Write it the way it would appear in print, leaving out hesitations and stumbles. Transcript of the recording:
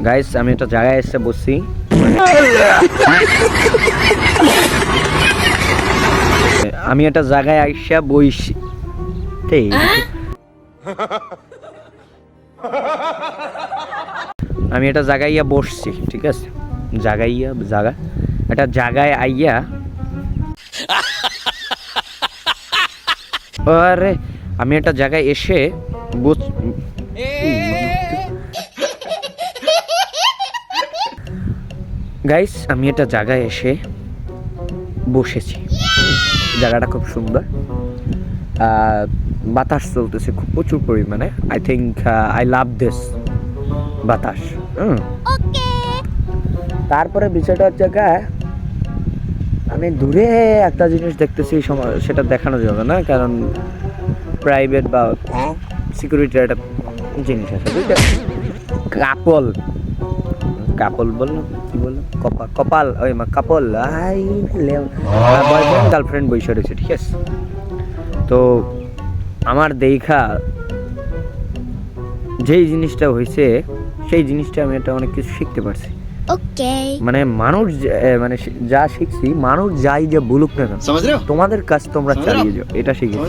Guys আমি একটা জায়গায় এসে বসছি, আমি একটা জায়গায় আইসা বইছি, আমি একটা জায়গায় ইয়া বসছি, ঠিক আছে, একটা জায়গায় আইয়া, আরে আমি একটা জায়গায় এসে গাইস আমি একটা জায়গায় এসে বসেছি, জায়গাটা খুব সুন্দর, বাতাস চলতেছে খুব প্রচুর পরিমাণে। I think I love this বাতাস। তারপরে বিষয়টা হচ্ছে আমি দূরে একটা জিনিস দেখতেছি, সেটা দেখানো যাবে না, কারণ প্রাইভেট বা সিকিউরিটির একটা জিনিস আছে, বুঝলে? কাপল বললাম, কি বললাম, কপাল, ওই কাপল, বয়ফ্রেন্ড গার্লফ্রেন্ড বসে রয়েছে, ঠিক আছে। তো আমার দেখা যেই জিনিসটা হয়েছে, সেই জিনিসটা আমি একটা অনেক কিছু শিখতে পারছি। মানে মানুষ মানে যা শিখছি, মানুষ যাই যে বলুক না কেন, তোমাদের কাজ তোমরা চালিয়ে যাও, এটা শিখেছি।